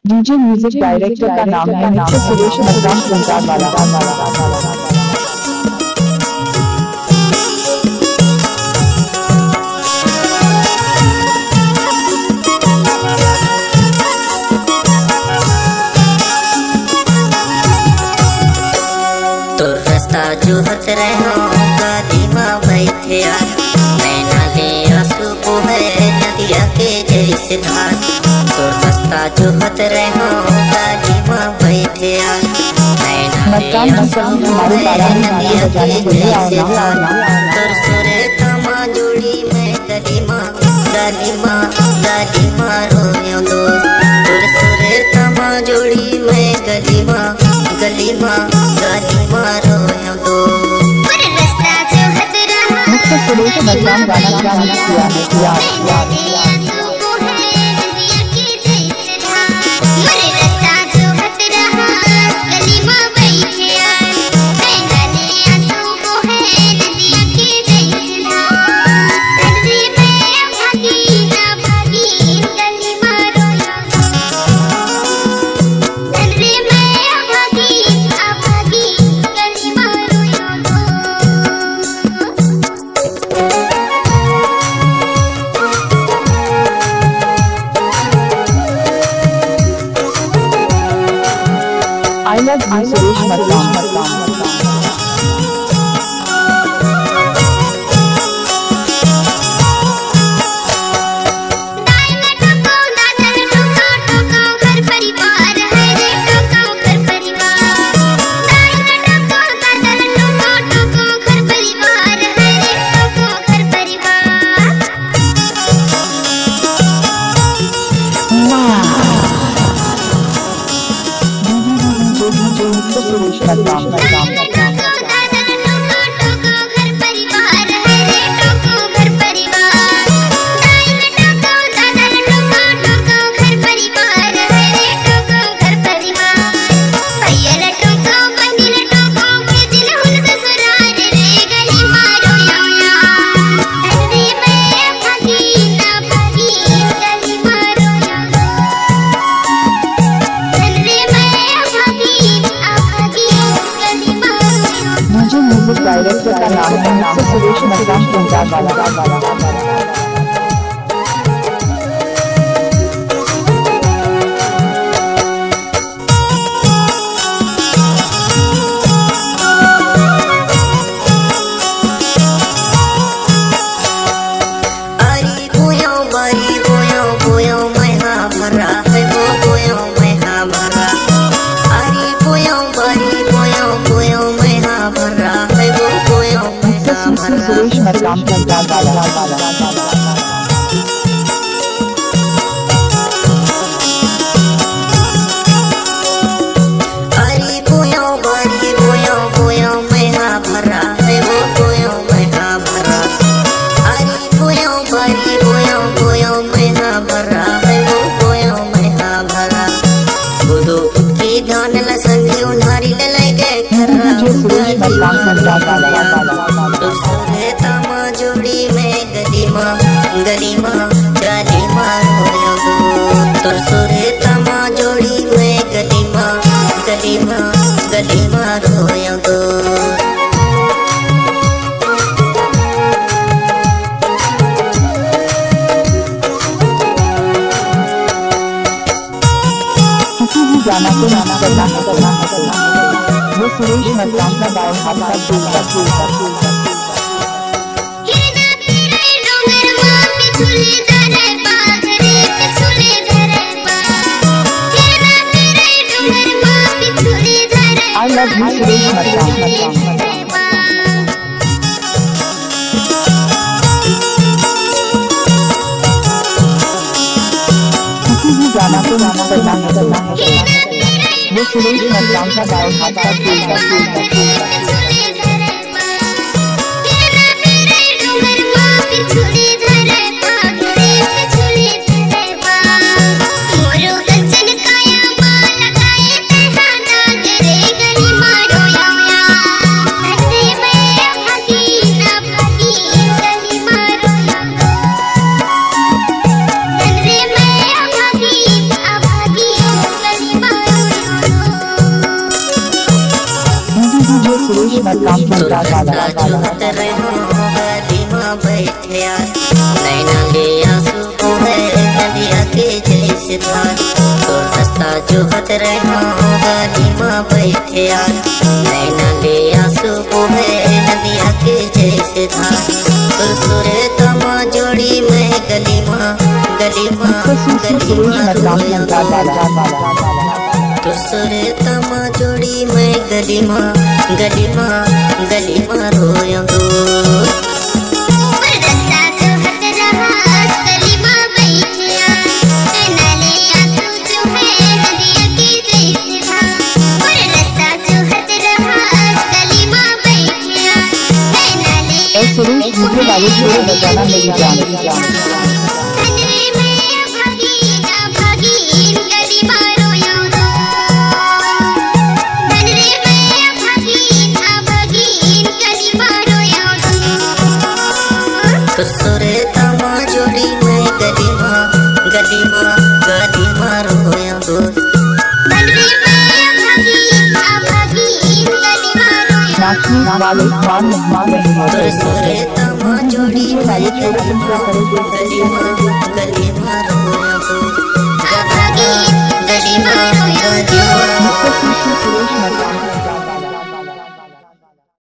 DJ music director का नाम है मिस्टर सुरेश मकराम संसार वाला। तो रास्ता जो हत रहो गादीमा बैठे यार नैना ले आंसू को है नदिया के जैसे धार। तो रास्ता जो हत रहो गादीमा बैठे यार नैना ले आंसू को है नदिया के जैसे धार। तो सुरे तमा जोड़ी में गलीमा गलीमा गलीमा रोयो दोस्त। तो सुरे तमा जोड़ी में गलीमा गलीमा गलीमा रोयो दोस्त। रास्ता जो हत रहा मिस्टर सुरेश मकराम गाना किया है। I love you, Suresh Markram. Suresh Markram. Music director का नाम है मिस्टर सुरेश मकराम संसार वाला। सुरेश मकराम संसार वाला। सुरेश मकराम संसार वाला। तो सुरे तमा जोड़ी में गलीमा गलीमा गलीमा रोयो दोस्त। तो सुरे तमा जोड़ी में गलीमा गलीमा गलीमा रोयो दोस्त। किसी भी गाना को करना है वो सुरेश मकराम का गायन हाथ I love you, Suresh Markram. किसी भी गाना को करना है वो सुरेश मकराम का गायन हाथ सुरेश मरकाम तो रास्ता जोहत रहो गली माँ बैठे यार नैना ले आंसू है नदिया के जैसे धार तो रास्ता जोहत रहो गली माँ बैठे यार नैना ले आंसू है नदिया के जैसे धार तो सुरे तमा जोड़ी में गली माँ तो सुरे तमा जोड़ी में गली माँ रोया दो रास्ता जोहत रहा गली माँ बैठिया नैना ले आंसू जो है नदिया के जैसे धार रास्ता जोहत रहा गली माँ बैठिया नैना ले सुरेश मुझे बाबू छोड़े बजाना मेरी जान तो सुरे तमा जोड़ी में गली माँ रोया दो तो सुरे तमा जोड़ी में गली माँ